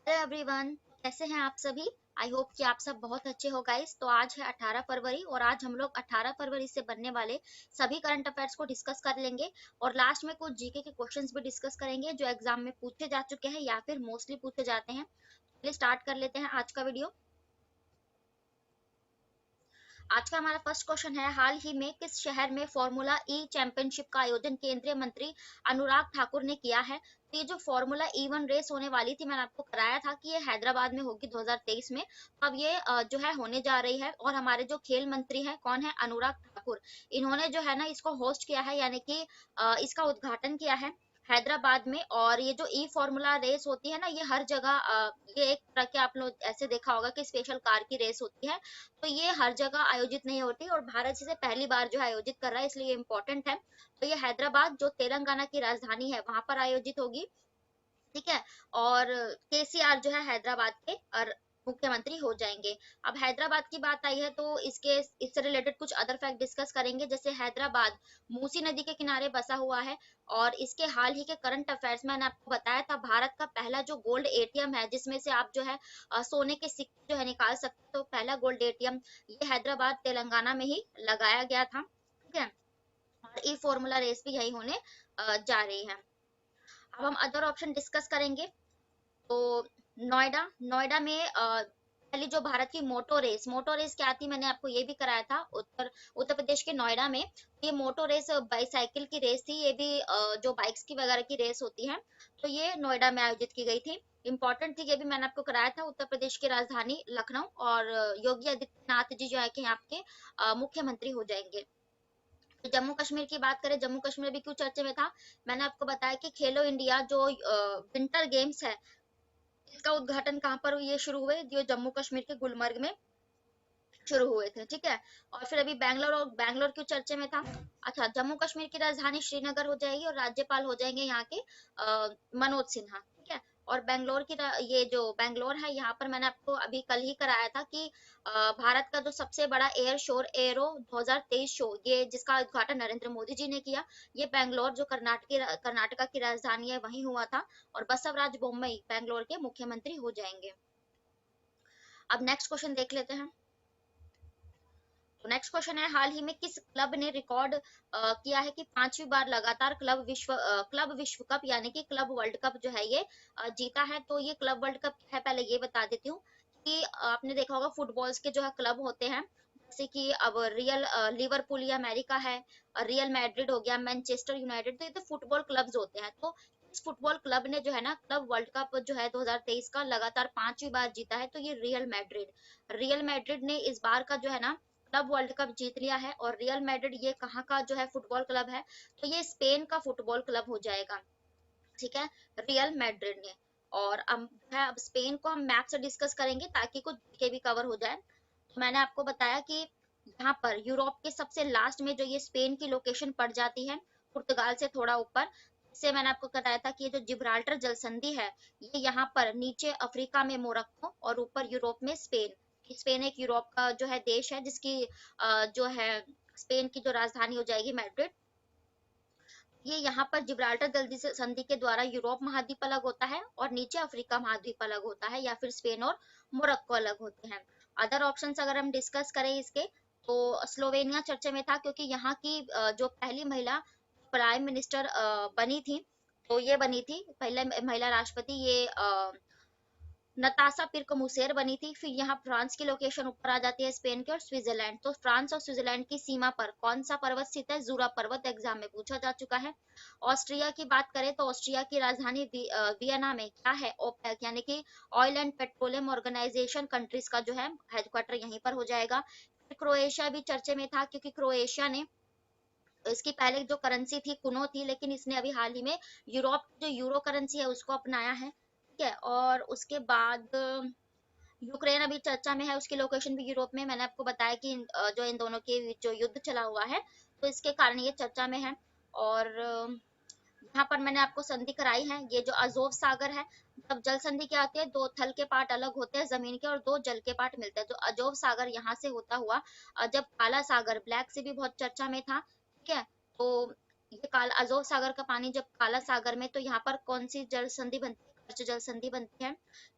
Hello everyone, कैसे हैं आप सभी। आई होप कि आप सब बहुत अच्छे हो गाइस। तो आज है 18 फरवरी और आज हम लोग 18 फरवरी से बनने वाले सभी करंट अफेयर्स को डिस्कस कर लेंगे और लास्ट में कुछ जीके के क्वेश्चंस भी डिस्कस करेंगे जो एग्जाम में पूछे जा चुके हैं या फिर मोस्टली पूछे जाते हैं। चलिए स्टार्ट कर लेते हैं आज का वीडियो। आज का हमारा फर्स्ट क्वेश्चन है, हाल ही में किस शहर में फॉर्मूला ई चैंपियनशिप का आयोजन केंद्रीय मंत्री अनुराग ठाकुर ने किया है। तो ये जो फॉर्मूला E1 रेस होने वाली थी, मैंने आपको कराया था कि ये हैदराबाद में होगी 2023 में। अब ये जो है होने जा रही है और हमारे जो खेल मंत्री हैं कौन है, अनुराग ठाकुर। इन्होंने जो है ना इसको होस्ट किया है, यानी कि इसका उद्घाटन किया है हैदराबाद में। और ये जो ई फॉर्मूला रेस होती है ना, ये हर जगह ये एक तरह के आप लोग ऐसे देखा होगा कि स्पेशल कार की रेस होती है। तो ये हर जगह आयोजित नहीं होती और भारत इसे पहली बार जो है आयोजित कर रहा है, इसलिए इम्पोर्टेंट है। तो ये हैदराबाद जो तेलंगाना की राजधानी है वहां पर आयोजित होगी। ठीक है। और केसीआर जो है हैदराबाद के और मुख्यमंत्री हो जाएंगे। अब हैदराबाद की बात आई है तो इससे रिलेटेड कुछ अदर फैक्ट डिस्कस करेंगे। जैसे हैदराबाद मूसी नदी के किनारे बसा हुआ है और इसके हाल ही के करंट अफेयर्स में मैंने आपको बताया था, भारत का पहला जो गोल्ड एटीएम है जिसमें से आप जो है सोने के सिक्के जो है निकाल सकते हो, तो पहला गोल्ड एटीएम ये हैदराबाद तेलंगाना में ही लगाया गया था। ठीक है। और ई फॉर्मूला रेस भी यही होने जा रही है। अब हम अदर ऑप्शन डिस्कस करेंगे। तो नोएडा नोएडा में पहली जो भारत की मोटो रेस क्या थी, मैंने आपको ये भी कराया था। उत्तर उत्तर प्रदेश के नोएडा में ये मोटो रेस बाईसाइकिल की रेस थी। ये भी जो बाइक्स की वगैरह की रेस होती है, तो ये नोएडा में आयोजित की गई थी। इंपॉर्टेंट थी, ये भी मैंने आपको कराया था। उत्तर प्रदेश की राजधानी लखनऊ और योगी आदित्यनाथ जी जो है कि यहाँ के मुख्यमंत्री हो जाएंगे। तो जम्मू कश्मीर की बात करें, जम्मू कश्मीर भी क्यों चर्चे में था, मैंने आपको बताया कि खेलो इंडिया जो विंटर गेम्स है, इसका उद्घाटन कहाँ पर ये शुरू हुए, जो जम्मू कश्मीर के गुलमर्ग में शुरू हुए थे। ठीक है। और फिर अभी बैंगलोर क्यों चर्चे में था। अच्छा, जम्मू कश्मीर की राजधानी श्रीनगर हो जाएगी और राज्यपाल हो जाएंगे यहाँ के मनोज सिन्हा। ठीक है। और ये जो बैंगलोर है, यहाँ पर मैंने आपको अभी कल ही कराया था कि भारत का जो सबसे बड़ा एयर शो एरो 2023 शो, ये जिसका उद्घाटन नरेंद्र मोदी जी ने किया, ये बैंगलोर जो कर्नाटका की राजधानी है वहीं हुआ था। और बसवराज बोम्मई बैंगलोर के मुख्यमंत्री हो जाएंगे। अब नेक्स्ट क्वेश्चन देख लेते हैं। तो नेक्स्ट क्वेश्चन है, हाल ही में किस क्लब ने रिकॉर्ड किया है कि 5वीं बार लगातार क्लब विश्व कप यानी कि क्लब वर्ल्ड कप जो है ये जीता है। तो ये क्लब वर्ल्ड कप है, पहले ये बता देती हूँ कि आपने देखा होगा फुटबॉल्स के जो है क्लब होते हैं, जैसे कि अब लिवरपूल या अमेरिका है, रियल मैड्रिड हो गया, मैनचेस्टर यूनाइटेड, तो ये तो फुटबॉल क्लब्स होते हैं। तो इस फुटबॉल क्लब ने जो है ना क्लब वर्ल्ड कप जो है 2023 का लगातार 5वीं बार जीता है, तो ये रियल मैड्रिड ने इस बार का जो है ना क्लब वर्ल्ड कप जीत लिया है। और रियल मैड्रिड ये कहाँ का जो है फुटबॉल क्लब है, तो ये स्पेन का फुटबॉल क्लब हो जाएगा। ठीक है। रियल मैड्रिड ने। और अब स्पेन को हम मैप से डिस्कस करेंगे ताकि कुछ के भी कवर हो जाए। तो मैंने आपको बताया कि यहाँ पर यूरोप के सबसे लास्ट में जो ये स्पेन की लोकेशन पड़ जाती है, पुर्तगाल से थोड़ा ऊपर। इससे मैंने आपको बताया था कि ये जो जिब्राल्टर जल संधि है, ये यहाँ पर नीचे अफ्रीका में मोरक्को और ऊपर यूरोप में स्पेन। स्पेन एक यूरोप का जो है देश है जिसकी जो है स्पेन की जो राजधानी हो जाएगी मैड्रिड। ये यहाँ पर जिब्राल्टर जल्दी से संधि के द्वारा यूरोप महाद्वीप अलग होता है और नीचे अफ्रीका महाद्वीप अलग होता है, या फिर स्पेन और मोरक्को अलग होते हैं। अदर ऑप्शंस अगर हम डिस्कस करें इसके, तो स्लोवेनिया चर्चे में था क्योंकि यहाँ की जो पहली महिला प्राइम मिनिस्टर बनी थी, तो ये बनी थी पहले महिला राष्ट्रपति, ये नताशा पिर्क मुसेर बनी थी। फिर यहाँ फ्रांस की लोकेशन ऊपर आ जाती है स्पेन के, और स्विट्जरलैंड। तो फ्रांस और स्विट्जरलैंड की सीमा पर कौन सा पर्वत स्थित है, जूरा पर्वत एग्जाम में पूछा जा चुका है। ऑस्ट्रिया की बात करें तो ऑस्ट्रिया की राजधानी वियना में क्या है, ओपेक यानी कि oil and petroleum organisation countries का जो है हेडक्वार्टर यहीं पर हो जाएगा। फिर क्रोएशिया भी चर्चे में था क्योंकि क्रोएशिया ने, इसकी पहले जो करेंसी थी कुनो थी, लेकिन इसने अभी हाल ही में यूरोप की जो यूरो करेंसी है उसको अपनाया है। ठीक है। और उसके बाद यूक्रेन अभी चर्चा में है, उसकी लोकेशन भी यूरोप में। मैंने आपको बताया कि जो इन दोनों के जो युद्ध चला हुआ है, तो इसके कारण ये चर्चा में है। और यहाँ पर मैंने आपको संधि कराई है, ये जो अजोव सागर है। जब जल संधि क्या होती है, दो थल के पार्ट अलग होते हैं जमीन के और दो जल के पार्ट मिलते हैं। जो अजोव सागर यहाँ से होता हुआ जब काला सागर, ब्लैक सी भी बहुत चर्चा में था। ठीक है। तो ये काला अजोव सागर का पानी जब काला सागर में, तो यहाँ पर कौन सी जल संधि बनती है, कर्च जल संधि बनती है।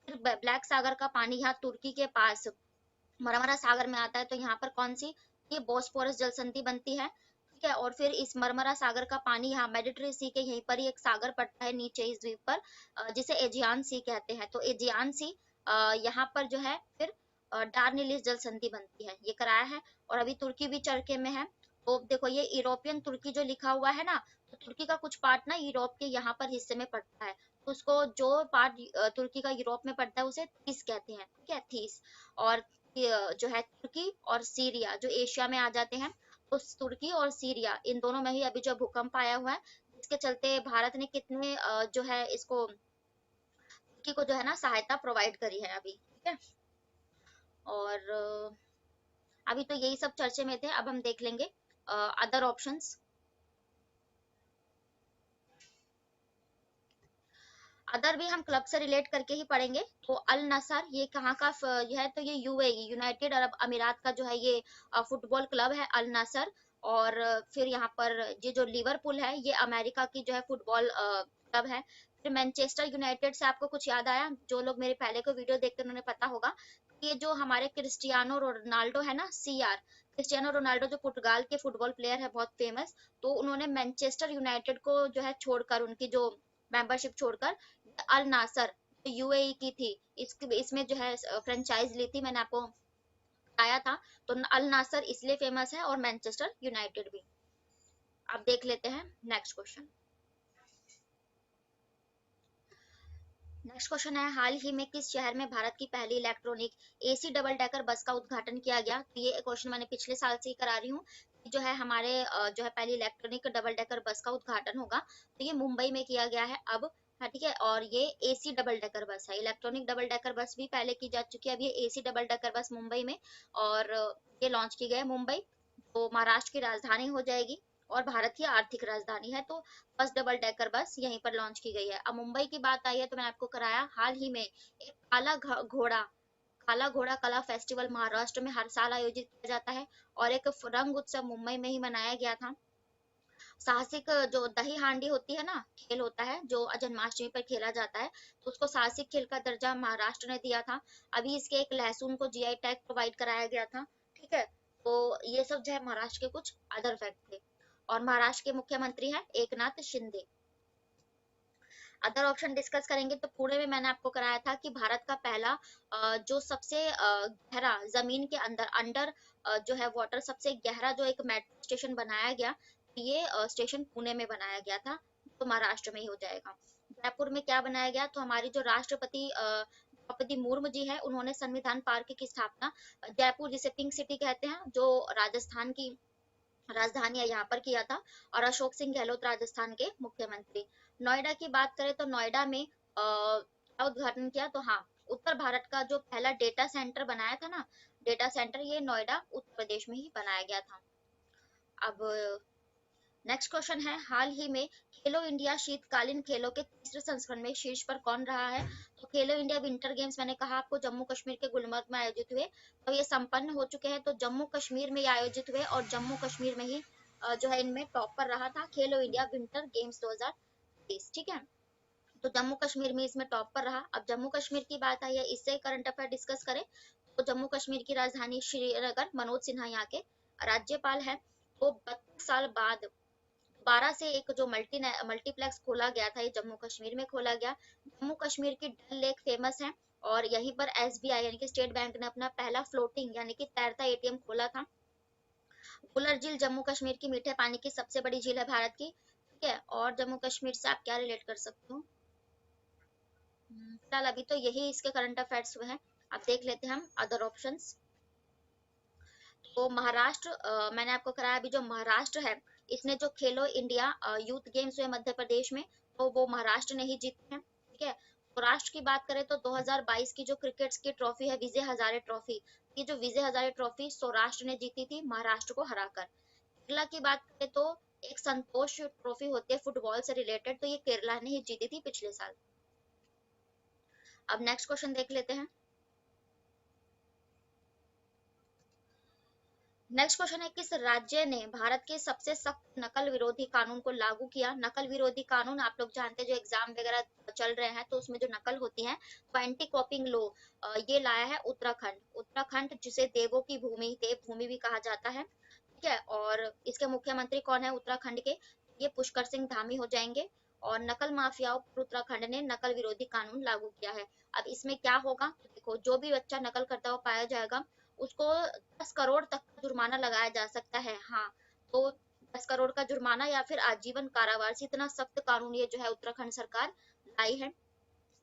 फिर ब्लैक सागर का पानी यहाँ तुर्की के पास मरमरा सागर में आता है, तो यहाँ पर कौन सी, ये बोस्फोरस जल संधि बनती है। ठीक है, और फिर इस मरमरा सागर का पानी यहाँ मेडिटरेनियन सी के यहीं पर ही एक सागर पड़ता है नीचे इस द्वीप पर, जिसे एजियान सी कहते हैं। तो एजियान सी यहाँ पर जो है फिर डार्निलिस जल संधि बनती है, ये कराया है। और अभी तुर्की भी चर्चे में है। तो देखो ये यूरोपियन तुर्की जो लिखा हुआ है ना, तो तुर्की का कुछ पार्ट ना यूरोप के यहाँ पर हिस्से में पड़ता है, तो उसको जो पार्ट तुर्की का यूरोप में पड़ता है उसे थीस कहते हैं। ठीक है, थीस। और जो है तुर्की और सीरिया जो एशिया में आ जाते हैं, तो तुर्की और सीरिया इन दोनों में ही अभी जो भूकंप आया हुआ है, इसके चलते भारत ने कितने जो है इसको तुर्की को जो है ना सहायता प्रोवाइड करी है अभी। ठीक है, और अभी तो यही सब चर्चे में थे, अब हम देख लेंगे अदर ऑप्शंस। अदर भी हम क्लब से रिलेट करके ही पढ़ेंगे। तो अल नसर ये कहाँ का यह है, तो ये यूएई यूनाइटेड अरब अमीरात का जो है ये फुटबॉल क्लब है अल नसर। और फिर यहाँ पर ये जो लिवरपूल है ये अमेरिका की जो है फुटबॉल क्लब है। फिर मैनचेस्टर यूनाइटेड से आपको कुछ याद आया, जो लोग मेरे पहले को वीडियो देखते हैं उन्हें पता होगा, ये जो हमारे क्रिस्टियानो रोनाल्डो है ना, सीआर क्रिस्टियानो रोनाल्डो जो पुर्तगाल के फुटबॉल प्लेयर है बहुत फेमस, तो उन्होंने मैनचेस्टर यूनाइटेड को जो है छोड़कर, उनकी जो मेंबरशिप छोड़कर अल नासर यूएई की थी, इसमें जो है फ्रेंचाइज ली थी, मैंने आपको बताया था। तो अल नासर इसलिए फेमस है और मैनचेस्टर यूनाइटेड भी। अब देख लेते हैं नेक्स्ट क्वेश्चन। नेक्स्ट क्वेश्चन है, हाल ही में किस शहर में भारत की पहली electronic AC double decker bus का उद्घाटन किया गया। तो ये क्वेश्चन मैंने पिछले साल से ही करा रही हूँ, जो है हमारे जो है पहली इलेक्ट्रॉनिक डबल डेकर बस का उद्घाटन होगा, तो ये मुंबई में किया गया है अब। हाँ ठीक है, और ये एसी डबल डेकर बस है, इलेक्ट्रॉनिक डबल डेकर बस भी पहले की जा चुकी है, अब ये AC double decker bus Mumbai में, और ये लॉन्च की गई है मुंबई, तो महाराष्ट्र की राजधानी हो जाएगी और भारत की आर्थिक राजधानी है। तो फर्स्ट डबल डेकर बस यहीं पर लॉन्च की गई है। अब मुंबई की बात आई है, तो मैंने आपको कराया हाल ही में एक काला घोड़ा कला फेस्टिवल महाराष्ट्र में हर साल आयोजित किया जाता है, और एक रंग उत्सव मुंबई में ही मनाया गया था। साहसिक जो दही हांडी होती है ना, खेल होता है जो जन्माष्टमी पर खेला जाता है, तो उसको साहसिक खेल का दर्जा महाराष्ट्र ने दिया था। अभी इसके एक लहसुन को जीआई टैग प्रोवाइड कराया गया था। ठीक है, तो ये सब जो है महाराष्ट्र के कुछ अदर फैक्ट थे। और महाराष्ट्र के मुख्यमंत्री हैं Eknath Shinde. Other option discuss करेंगे, तो पुणे में मैंने आपको कराया था कि भारत का पहला जो सबसे गहरा जमीन के अंदर अंडर जो है वाटर सबसे गहरा जो एक मेट्रो स्टेशन बनाया गया, ये स्टेशन पुणे में बनाया गया था, तो महाराष्ट्र में ही हो जाएगा। जयपुर में क्या बनाया गया, तो हमारी जो राष्ट्रपति द्रौपदी मुर्मू जी है, उन्होंने संविधान पार्क की स्थापना जयपुर, जिसे पिंक सिटी कहते हैं, जो राजस्थान की राजधानी है, यहाँ पर किया था। और अशोक सिंह गहलोत राजस्थान के मुख्यमंत्री। नोएडा की बात करें, तो नोएडा में क्या उद्घाटन किया, तो हाँ, उत्तर भारत का जो पहला डेटा सेंटर बनाया था ना, डेटा सेंटर ये नोएडा उत्तर प्रदेश में ही बनाया गया था। अब नेक्स्ट क्वेश्चन है, हाल ही में खेलो इंडिया शीतकालीन खेलों के तीसरे संस्करण में शीर्ष पर कौन रहा है। तो खेलो इंडिया विंटर गेम्स मैंने कहा आपको जम्मू कश्मीर के गुलमर्ग में आयोजित हुए, तो ये संपन्न हो चुके हैं, तो जम्मू कश्मीर में ये आयोजित हुए, और जम्मू कश्मीर में ही जो है इनमें टॉप पर रहा था खेलो इंडिया विंटर गेम्स 2023। ठीक है, तो जम्मू कश्मीर में इसमें टॉप पर रहा। अब जम्मू कश्मीर की बात आई है, इससे करंट अफेयर डिस्कस करें, तो जम्मू कश्मीर की राजधानी श्रीनगर, मनोज सिन्हा यहाँ के राज्यपाल है। तो 32 साल बाद दोबारा से एक जो मल्टीप्लेक्स खोला गया था, ये जम्मू कश्मीर में खोला गया। जम्मू कश्मीर की डल लेक फेमस है, और यहीं पर एसबीआई यानी कि स्टेट बैंक ने अपना पहला फ्लोटिंग यानी कि तैरता एटीएम खोला था। बुलर झील जम्मू कश्मीर की मीठे पानी की सबसे बड़ी झील है भारत की। ठीक है, और जम्मू कश्मीर से आप क्या रिलेट कर सकते हो, फिलहाल अभी तो यही इसके करंट अफेयर्स हुए हैं। अब देख लेते हैं हम अदर ऑप्शंस। तो महाराष्ट्र मैंने आपको कराया, अभी जो महाराष्ट्र है, इसने जो खेलो इंडिया यूथ गेम्स हुए मध्य प्रदेश में, तो वो महाराष्ट्र ने ही जीते हैं। ठीक है, तो राष्ट्र की बात करें, तो 2022 की जो क्रिकेट की ट्रॉफी है विजय हजारे ट्रॉफी, ये जो विजय हजारे ट्रॉफी सौराष्ट्र ने जीती थी महाराष्ट्र को हराकर। केरला की बात करें, तो एक संतोष ट्रॉफी होती है फुटबॉल से रिलेटेड, तो ये केरला ने ही जीती थी पिछले साल। अब नेक्स्ट क्वेश्चन देख लेते हैं। नेक्स्ट क्वेश्चन है, किस राज्य ने भारत के सबसे सख्त नकल विरोधी कानून को लागू किया? नकल विरोधी कानून आप लोग जानते हैं, जो एग्जाम वगैरह चल रहे हैं तो उसमें जो नकल होती है, तो एंटी कॉपिंग लॉ ये लाया है उत्तराखंड। उत्तराखंड जिसे देवों की भूमि, देवभूमि भी कहा जाता है, ठीक है। और इसके मुख्यमंत्री कौन है उत्तराखंड के? ये पुष्कर सिंह धामी हो जाएंगे। और नकल माफियाओं पर उत्तराखंड ने नकल विरोधी कानून लागू किया है। अब इसमें क्या होगा, तो देखो, जो भी बच्चा नकल करता हुआ पाया जाएगा उसको 10 करोड़ तक का जुर्माना लगाया जा सकता है। हाँ, तो 10 करोड़ का जुर्माना या फिर आजीवन कारावास, इतना सख्त कानून ये जो है उत्तराखंड सरकार लाई है।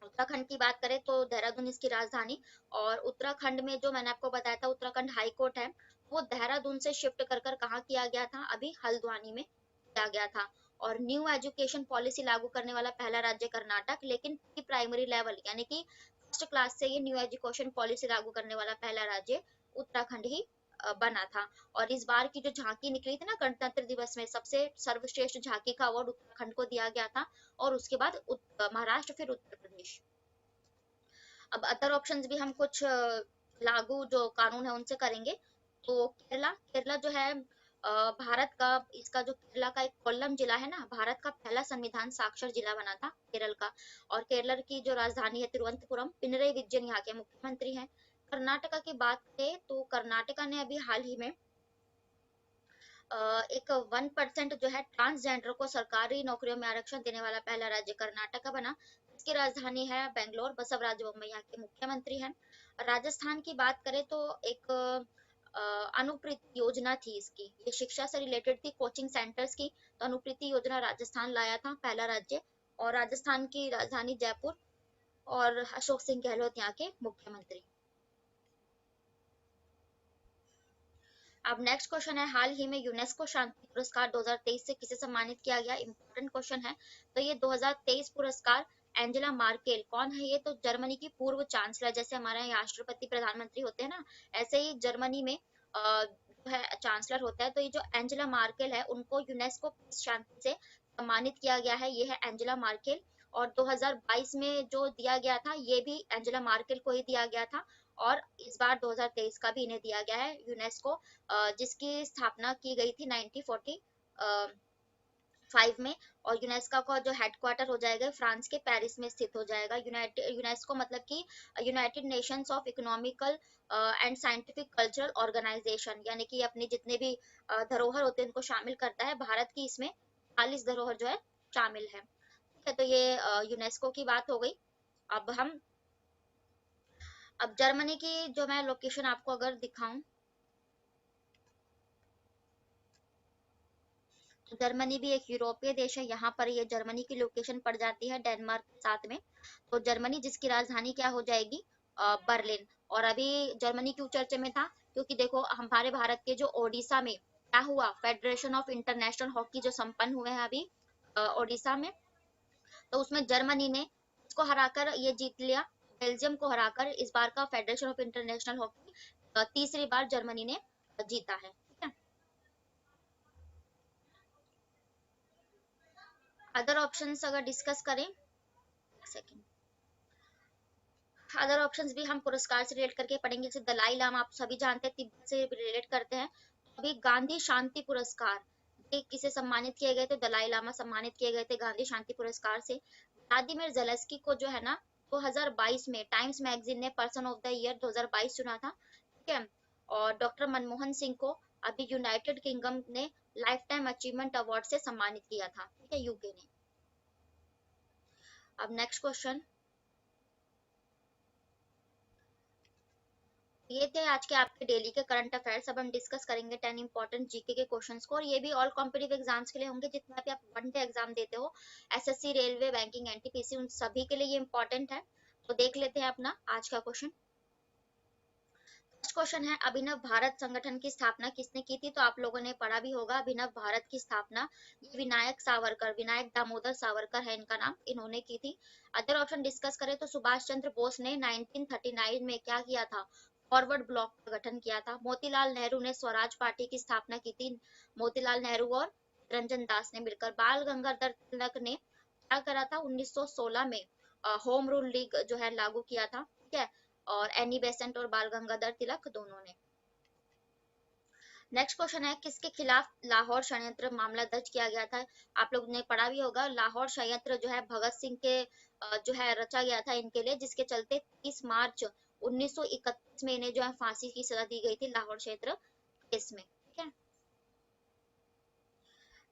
उत्तराखंड की बात करें तो देहरादून इसकी राजधानी। और उत्तराखंड में जो मैंने आपको बताया था उत्तराखंड हाई कोर्ट है, वो देहरादून से शिफ्ट कर कर कहाँ किया गया था, अभी हल्द्वानी में किया गया था। और न्यू एजुकेशन पॉलिसी लागू करने वाला पहला राज्य कर्नाटक, लेकिन प्री प्राइमरी लेवल यानी कि फर्स्ट क्लास से ये न्यू एजुकेशन पॉलिसी लागू करने वाला पहला राज्य उत्तराखंड ही बना था। और इस बार की जो झांकी निकली थी ना गणतंत्र दिवस में, सबसे सर्वश्रेष्ठ झांकी का अवार्ड उत्तराखंड को दिया गया था। और उसके बाद महाराष्ट्र, फिर उत्तर प्रदेश। अब अदर ऑप्शंस भी हम कुछ लागू जो कानून है उनसे करेंगे। तो केरला, केरला जो है भारत का, इसका जो केरला का एक कोल्लम जिला है ना, भारत का पहला संविधान साक्षर जिला बना था केरल का। और केरल की जो राजधानी है तिरुवनंतपुरम, पिनरई विजयन यहाँ के मुख्यमंत्री हैं। कर्नाटका की बात करें तो कर्नाटका ने अभी हाल ही में एक 1% जो है ट्रांसजेंडर को सरकारी नौकरियों में आरक्षण देने वाला पहला राज्य कर्नाटक बना। इसकी राजधानी है बेंगलोर, बसवराज बोम्मई यहाँ के मुख्यमंत्री हैं। राजस्थान की बात करें तो एक अनुप्रीति योजना थी इसकी, ये शिक्षा से रिलेटेड थी, कोचिंग सेंटर्स की। तो अनुप्रीति योजना राजस्थान लाया था, पहला राज्य। और राजस्थान की राजधानी जयपुर। और अशोक सिंह गहलोत यहाँ के मुख्यमंत्री। अब नेक्स्ट क्वेश्चन है, हाल ही में यूनेस्को शांति पुरस्कार 2023 से किसे सम्मानित किया गया? इंपॉर्टेंट क्वेश्चन है। तो ये 2023 पुरस्कार एंजेला मार्केल, कौन है ये? तो जर्मनी की पूर्व चांसलर, जैसे हमारे यहाँ राष्ट्रपति प्रधानमंत्री होते हैं ना, ऐसे ही जर्मनी में जो है चांसलर होता है। तो ये जो एंजेला मार्केल है, उनको यूनेस्को शांति से सम्मानित किया गया है, ये है एंजेला मार्केल। और 2022 में जो दिया गया था ये भी एंजेला मार्केल को ही दिया गया था। और इस बार 2023 का भी इन्हें दिया गया है, यूनेस्को जिसकी स्थापना की गई थी 1945 में। और यूनेस्को का जो हेडक्वार्टर हो जाएगा फ्रांस के पेरिस में स्थित हो जाएगा। यूनेस्को मतलब कि United Nations of economical and scientific cultural organisation, यानी कि अपने जितने भी धरोहर होते हैं उनको शामिल करता है। भारत की इसमें 40 धरोहर जो है शामिल है, ठीक है। तो ये यूनेस्को की बात हो गई। अब हम, अब जर्मनी की जो मैं लोकेशन आपको अगर दिखाऊं, जर्मनी भी एक यूरोपीय देश है, यहाँ पर ये जर्मनी की लोकेशन पड़ जाती है डेनमार्क के साथ में। तो जर्मनी जिसकी राजधानी क्या हो जाएगी, बर्लिन। और अभी जर्मनी क्यों चर्चे में था, क्योंकि देखो हमारे भारत के जो ओडिशा में क्या हुआ, फेडरेशन ऑफ इंटरनेशनल हॉकी जो संपन्न हुए हैं अभी ओडिशा में, तो उसमें जर्मनी ने इसको हराकर ये जीत लिया, बेल्जियम को हराकर। इस बार का फेडरेशन ऑफ इंटरनेशनल हॉकी तीसरी बार जर्मनी ने जीता है, ठीक है। अदर ऑप्शंस अगर डिस्कस करें, सेकंड, अदर ऑप्शंस भी हम पुरस्कार से रिलेट करके पढ़ेंगे। जैसे दलाई लामा आप सभी जानते हैं, तिब्बत से रिलेट करते हैं। अभी गांधी शांति पुरस्कार ये किसे सम्मानित किए गए थे? दलाई लामा सम्मानित किए गए थे गांधी शांति पुरस्कार से। व्लादिमीर जेलेस्की को जो है ना 2022 में टाइम्स मैगजीन ने पर्सन ऑफ द ईयर 2022 चुना था, ठीक है। और डॉक्टर मनमोहन सिंह को अभी यूनाइटेड किंगडम ने लाइफ टाइम अचीवमेंट अवार्ड से सम्मानित किया था, ठीक है, यूके ने। अब नेक्स्ट क्वेश्चन, ये थे आज के आपके डेली के करंट अफेयर्स। अब हम डिस्कस करेंगे 10 इंपॉर्टेंट जीके के क्वेश्चंस को, और ये भी ऑल कॉम्पिटिटिव एग्जाम्स के लिए होंगे, जितना भी आप वन डे एग्जाम देते हो, एसएससी, रेलवे, बैंकिंग, एनटीपीसी, उन सभी के लिए ये इंपॉर्टेंट है। तो देख लेते हैं अपना आज का क्वेश्चन। फर्स्ट क्वेश्चन है, अभिनव भारत संगठन की स्थापना किसने की थी? तो आप लोगों ने पढ़ा भी होगा, अभिनव भारत की स्थापना ये विनायक सावरकर, विनायक दामोदर सावरकर है इनका नाम, इन्होंने की थी। अदर ऑप्शन डिस्कस करें तो सुभाष चंद्र बोस ने 1939 में क्या किया था, फॉरवर्ड ब्लॉक का गठन किया था। मोतीलाल नेहरू ने स्वराज पार्टी की स्थापना की थी, मोतीलाल नेहरू और रंजन दास ने मिलकर। बाल गंगाधर तिलक ने क्या करा था, 1916 में होम रूल लीग जो है लागू किया था, ठीक है। और एनी बेसेंट और बाल गंगाधर तिलक दोनों ने। नेक्स्ट क्वेश्चन है, किसके खिलाफ लाहौर षड्यंत्र मामला दर्ज किया गया था? आप लोग ने पढ़ा भी होगा, लाहौर षड्यंत्र जो है भगत सिंह के जो है रचा गया था इनके लिए, जिसके चलते 30 मार्च 1931 में इन्हें जो है फांसी की सजा दी गई थी लाहौर क्षेत्र केस में। ठीक है।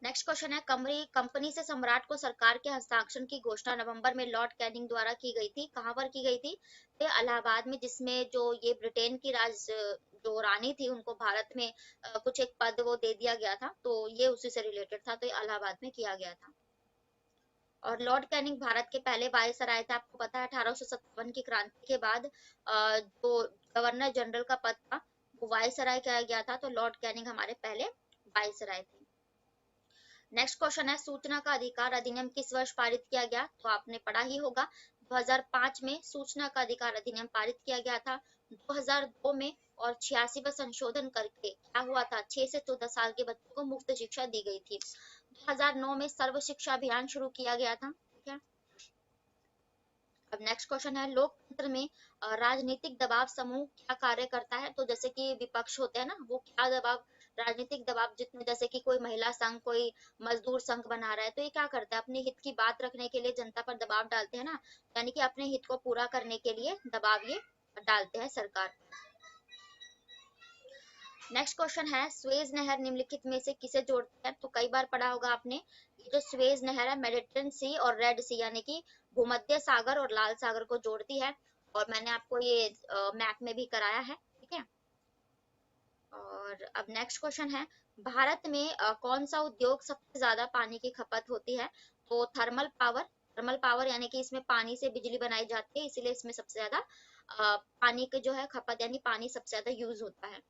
नेक्स्ट क्वेश्चन है, कंपनी से सम्राट को सरकार के हस्ताक्षर की घोषणा नवंबर में लॉर्ड कैनिंग द्वारा की गई थी। कहां पर की गई थी? ये इलाहाबाद में, जिसमें जो ये ब्रिटेन की जो रानी थी उनको भारत में कुछ एक पद वो दे दिया गया था, तो ये उसी से रिलेटेड था, तो ये इलाहाबाद में किया गया था। और लॉर्ड कैनिंग भारत के पहले वायसराय थे। आपको पता है 1857 की क्रांति के बाद जो गवर्नर जनरल का पद था वो वायसराय किया गया था, तो लॉर्ड कैनिंग हमारे पहले वायसराय थे। नेक्स्ट क्वेश्चन है, सूचना का अधिकार अधिनियम किस वर्ष पारित किया गया? तो आपने पढ़ा ही होगा, 2005 में सूचना का अधिकार अधिनियम पारित किया गया था। 2002 में और 86वां संशोधन करके क्या हुआ था, 6 से 14 साल के बच्चों को मुफ्त शिक्षा दी गई थी। 2009 में सर्व शिक्षा अभियान शुरू किया गया था। ठीक है। अब नेक्स्ट क्वेश्चन है, लोकतंत्र में राजनीतिक दबाव समूह क्या कार्य करता है? तो जैसे कि विपक्ष होते हैं ना, वो क्या दबाव, राजनीतिक दबाव जितने, जैसे कि कोई महिला संघ, कोई मजदूर संघ बना रहा है, तो ये क्या करता है, अपने हित की बात रखने के लिए जनता पर दबाव डालते हैं ना, यानी कि अपने हित को पूरा करने के लिए दबाव ये डालते हैं सरकार। नेक्स्ट क्वेश्चन है, स्वेज नहर निम्नलिखित में से किसे जोड़ती है? तो कई बार पढ़ा होगा आपने, ये जो स्वेज नहर है मेडिटेरेनियन सी और रेड सी, यानी कि भूमध्य सागर और लाल सागर को जोड़ती है, और मैंने आपको ये मैप में भी कराया है। ठीक है। और अब नेक्स्ट क्वेश्चन है, भारत में कौन सा उद्योग सबसे ज्यादा पानी की खपत होती है? तो थर्मल पावर यानी कि इसमें पानी से बिजली बनाई जाती है, इसीलिए इसमें सबसे ज्यादा पानी की जो है खपत, यानी पानी सबसे ज्यादा यूज होता है।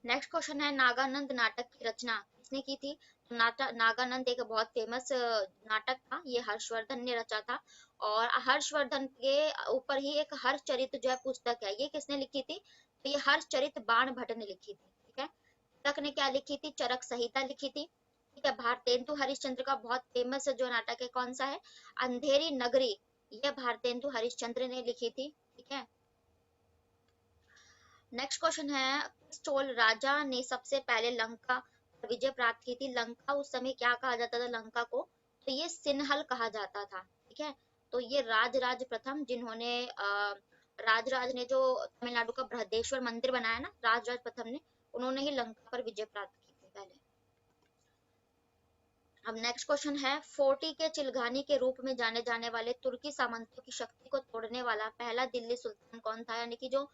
नेक्स्ट क्वेश्चन है, नागानंद नाटक की रचना किसने की थी? तो नागानंद एक बहुत फेमस नाटक था, ये हर्षवर्धन ने रचा था, और हर्षवर्धन के ऊपर ही एक हर्षचरित जो है पुस्तक है, ये किसने लिखी थी? तो ये हर्षचरित बाण भट्ट ने लिखी थी। ठीक है। तक ने क्या लिखी थी? चरक संहिता लिखी थी। ठीक है। भारतेंदु हरिश्चंद्र का बहुत फेमस जो नाटक है कौन सा है? अंधेरी नगरी, यह भारतेंदु हरिश्चंद्र ने लिखी थी। ठीक है। नेक्स्ट क्वेश्चन है, किस चोल राजा ने सबसे पहले लंका पर विजय प्राप्त की थी? लंका उस समय क्या कहा जाता था लंका को? तो ये सिन्हल कहा जाता था। ठीक है। तो ये राजराज प्रथम, जिन्होंने राजराज ने जो तमिलनाडु का बृहदेश्वर मंदिर बनाया ना, राजराज प्रथम ने, उन्होंने ही लंका पर विजय प्राप्त की थी पहले। अब नेक्स्ट क्वेश्चन है, फोर्टी के चिलगानी के रूप में जाने जाने वाले तुर्की सामंतों की शक्ति को तोड़ने वाला पहला दिल्ली सुल्तान कौन था? यानी कि जो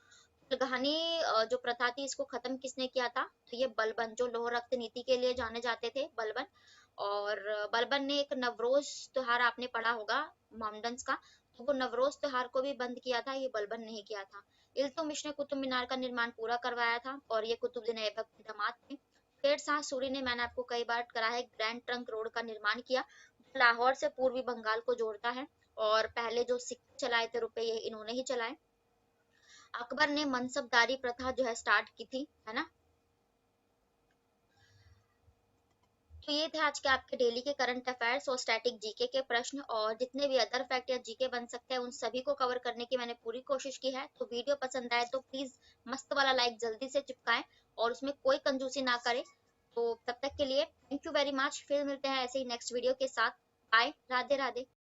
चिलगानी जो प्रथा थी, इसको खत्म किसने किया था? तो ये बलबन, जो लौह रक्त नीति के लिए जाने जाते थे, बलबन। और बलबन ने एक नवरोज त्योहार आपने पढ़ा होगा मोमडन्स का, तो वो नवरोज त्योहार को भी बंद किया था, ये बलबन ने ही किया था। इल्तुतमिश ने कुतुब मीनार का निर्माण पूरा करवाया था, और ये कुतुबुद्दीन ऐबक के दामाद थे। शेर शाह सूरी ने, मैंने आपको कई बार करा है, ग्रैंड ट्रंक रोड का निर्माण किया, जो लाहौर से पूर्वी बंगाल को जोड़ता है, और पहले जो सिक्के चलाए थे रुपए, ये इन्होंने ही चलाए। अकबर ने मनसबदारी प्रथा जो है स्टार्ट की थी, है ना। तो ये थे आज के आपके डेली के करंट अफेयर्स और स्टैटिक जीके के प्रश्न, और जितने भी अदर फैक्ट या जीके बन सकते हैं उन सभी को कवर करने की मैंने पूरी कोशिश की है। तो वीडियो पसंद आए तो प्लीज मस्त वाला लाइक जल्दी से चिपकाएं, और उसमें कोई कंजूसी ना करें। तो तब तक के लिए थैंक यू वेरी मच, फिर मिलते हैं ऐसे ही नेक्स्ट वीडियो के साथ। बाय, राधे राधे।